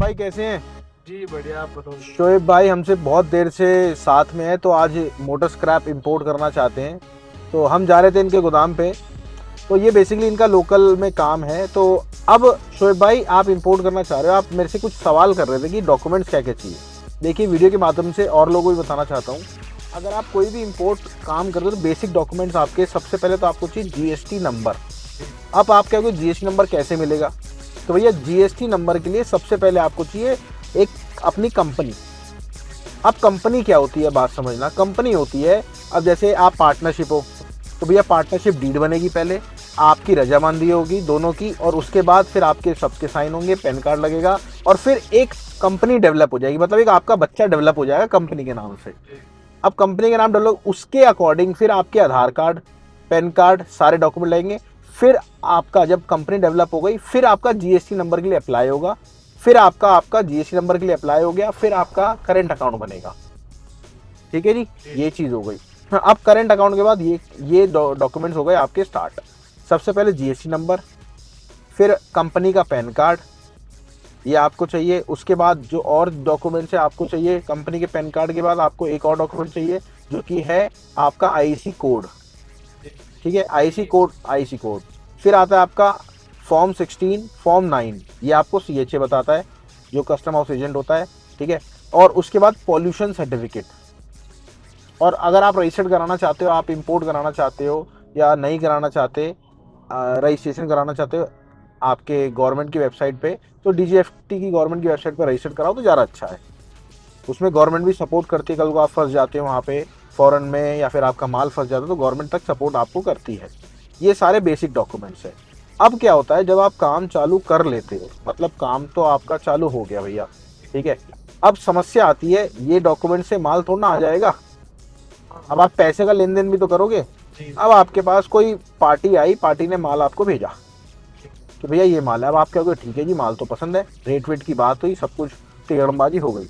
भाई कैसे हैं? जी बढ़िया, आप बताओ। शोएब भाई हमसे बहुत देर से साथ में है, तो आज मोटर स्क्रैप इंपोर्ट करना चाहते हैं। तो हम जा रहे थे इनके गोदाम पे। तो ये बेसिकली इनका लोकल में काम है। तो अब शोएब भाई आप इंपोर्ट करना चाह रहे हो, आप मेरे से कुछ सवाल कर रहे थे कि डॉक्यूमेंट्स क्या क्या चाहिए। देखिए वीडियो के माध्यम से और लोगों को भी बताना चाहता हूँ, अगर आप कोई भी इंपोर्ट काम करते हो तो बेसिक डॉक्यूमेंट्स आपके सबसे पहले तो आपको चाहिए जीएसटी नंबर। अब आप क्या जीएसटी नंबर कैसे मिलेगा? तो भैया जीएसटी नंबर के लिए सबसे पहले आपको चाहिए एक अपनी कंपनी। अब कंपनी क्या होती है बात समझना। कंपनी होती है, अब जैसे आप पार्टनरशिप हो तो भैया पार्टनरशिप डीड बनेगी, पहले आपकी रजामंदी होगी दोनों की, और उसके बाद फिर आपके सबके साइन होंगे, पैन कार्ड लगेगा, और फिर एक कंपनी डेवलप हो जाएगी। मतलब एक आपका बच्चा डेवलप हो जाएगा कंपनी के नाम से। अब कंपनी के नाम डेवलप, उसके अकॉर्डिंग फिर आपके आधार कार्ड, पैन कार्ड, सारे डॉक्यूमेंट लगेंगे। फिर आपका जब कंपनी डेवलप हो गई, फिर आपका जीएसटी नंबर के लिए अप्लाई होगा। फिर आपका जीएसटी नंबर के लिए अप्लाई हो गया, फिर आपका करेंट अकाउंट बनेगा। ठीक है जी, ये चीज़ हो गई। अब करेंट अकाउंट के बाद ये डॉक्यूमेंट्स हो गए आपके स्टार्ट। सबसे पहले जीएसटी नंबर, फिर कंपनी का पैन कार्ड, ये आपको चाहिए। उसके बाद जो और डॉक्यूमेंट्स है आपको चाहिए, कंपनी के पैन कार्ड के बाद आपको एक और डॉक्यूमेंट चाहिए जो कि है आपका आईसी कोड। ठीक है, आईसी कोड। फिर आता है आपका फॉर्म 16, फॉर्म 9, ये आपको सीएचए बताता है जो कस्टम हाउस एजेंट होता है। ठीक है, और उसके बाद पॉल्यूशन सर्टिफिकेट। और अगर आप रजिस्टर्ड कराना चाहते हो, आप इंपोर्ट कराना चाहते हो या नहीं कराना चाहते, रजिस्ट्रेशन कराना चाहते हो आपके गवर्नमेंट की वेबसाइट पे, तो डीजीएफटी की गवर्नमेंट की वेबसाइट पर रजिस्टर्ड कराओ तो ज़्यादा अच्छा है। उसमें गवर्नमेंट भी सपोर्ट करती है। कल को आप फंस जाते हो वहाँ पे फॉरेन में, या फिर आपका माल फंस जाता है, तो गवर्नमेंट तक सपोर्ट आपको करती है। ये सारे बेसिक डॉक्यूमेंट्स है। अब क्या होता है, जब आप काम चालू कर लेते हो, मतलब काम तो आपका चालू हो गया भैया, ठीक है, अब समस्या आती है, ये डॉक्यूमेंट से माल थोड़ा आ जाएगा। अब आप पैसे का लेन देन भी तो करोगे। अब आपके पास कोई पार्टी आई, पार्टी ने माल आपको भेजा कि भैया ये माल है। अब आप क्या कहोगे, ठीक है जी माल तो पसंद है, रेट वेट की बात हुई, सब कुछ टेढ़बाजी हो गई।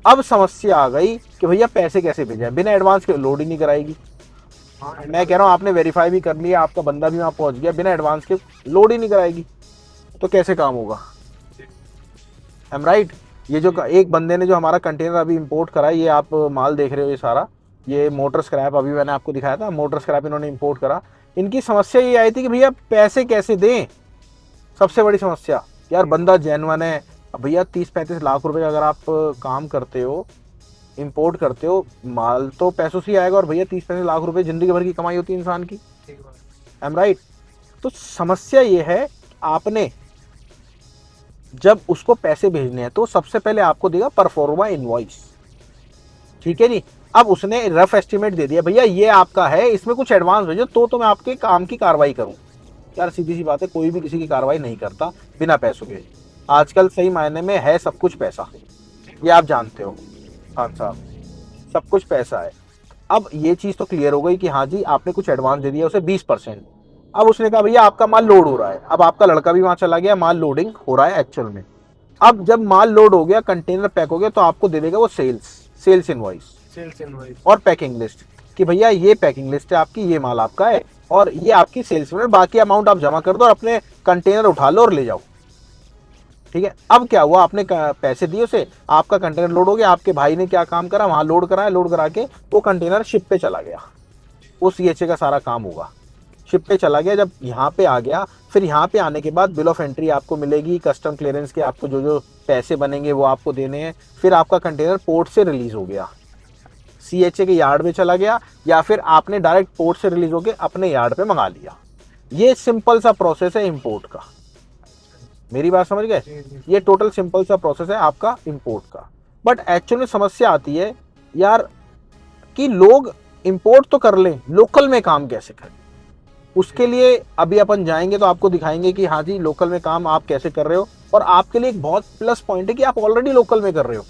अब समस्या आ गई कि भैया पैसे कैसे भेजा, बिना एडवांस के लोड ही नहीं कराएगी। मैं कह रहा हूँ आपने वेरीफाई भी कर लिया, आपका बंदा भी वहाँ पहुँच गया, बिना एडवांस के लोड ही नहीं कराएगी, तो कैसे काम होगा? Am right. ये जो एक बंदे ने जो हमारा कंटेनर अभी इंपोर्ट करा है, ये आप माल देख रहे हो, ये सारा ये मोटर स्क्रैप अभी मैंने आपको दिखाया था, मोटर स्क्रैप इन्होंने इंपोर्ट करा। इनकी समस्या ये आई थी कि भैया पैसे कैसे दें। सबसे बड़ी समस्या, यार बंदा जेन्युइन है। अब भैया 30-35 लाख रुपए अगर आप काम करते हो, इंपोर्ट करते हो, माल तो पैसों से ही आएगा, और भैया 30-35 लाख रुपए जिंदगी भर की कमाई होती है इंसान की। Am right. तो समस्या ये है, आपने जब उसको पैसे भेजने हैं तो सबसे पहले आपको देगा परफॉर्मा इनवॉइस। ठीक है जी। अब उसने रफ एस्टिमेट दे दिया, भैया ये आपका है, इसमें कुछ एडवांस भेजो तो मैं आपके काम की कार्रवाई करूं। यार सीधी सी बात है, कोई भी किसी की कार्रवाई नहीं करता बिना पैसों के। आजकल सही मायने में है सब कुछ पैसा, ये आप जानते हो खान साहब, सब कुछ पैसा है। अब ये चीज तो क्लियर हो गई कि हाँ जी आपने कुछ एडवांस दे दिया उसे 20%। अब उसने कहा भैया आपका माल लोड हो रहा है। अब आपका लड़का भी वहां चला गया, माल लोडिंग हो रहा है एक्चुअल में। अब जब माल लोड हो गया, कंटेनर पैक हो गया, तो आपको दे देगा वो सेल्स इनवॉइस और पैकिंग लिस्ट कि भैया ये पैकिंग लिस्ट है आपकी, ये माल आपका है, और ये आपकी सेल्स में, बाकी अमाउंट आप जमा कर दो और अपने कंटेनर उठा लो और ले जाओ। ठीक है। अब क्या हुआ, आपने पैसे दिए उसे, आपका कंटेनर लोड हो गया, आपके भाई ने क्या काम करा, वहां लोड कराया, लोड करा के वो कंटेनर शिप पे चला गया। वो सीएचए का सारा काम होगा, शिप पे चला गया। जब यहाँ पे आ गया, फिर यहाँ पे आने के बाद बिल ऑफ एंट्री आपको मिलेगी, कस्टम क्लियरेंस के आपको जो जो पैसे बनेंगे वो आपको देने हैं। फिर आपका कंटेनर पोर्ट से रिलीज हो गया, सीएचए के यार्ड में चला गया, या फिर आपने डायरेक्ट पोर्ट से रिलीज होकर अपने यार्ड पे मंगा लिया। ये सिंपल सा प्रोसेस है इंपोर्ट का। मेरी बात समझ गए? ये टोटल सिंपल सा प्रोसेस है आपका इंपोर्ट का। बट एक्चुअल में समस्या आती है यार कि लोग इंपोर्ट तो कर लें, लोकल में काम कैसे करें। उसके लिए अभी अपन जाएंगे तो आपको दिखाएंगे कि हाँ जी लोकल में काम आप कैसे कर रहे हो, और आपके लिए एक बहुत प्लस पॉइंट है कि आप ऑलरेडी लोकल में कर रहे हो।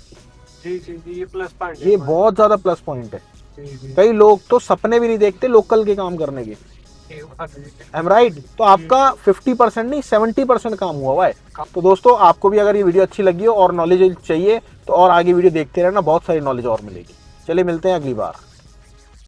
ये प्लस पॉइंट है, ये बहुत ज्यादा प्लस पॉइंट है। कई लोग तो सपने भी नहीं देखते लोकल के काम करने के। Am right. तो आपका 50% नहीं 70% काम हुआ है। तो दोस्तों आपको भी अगर ये वीडियो अच्छी लगी हो और नॉलेज चाहिए तो और आगे वीडियो देखते रहना, बहुत सारी नॉलेज और मिलेगी। चलिए मिलते हैं अगली बार।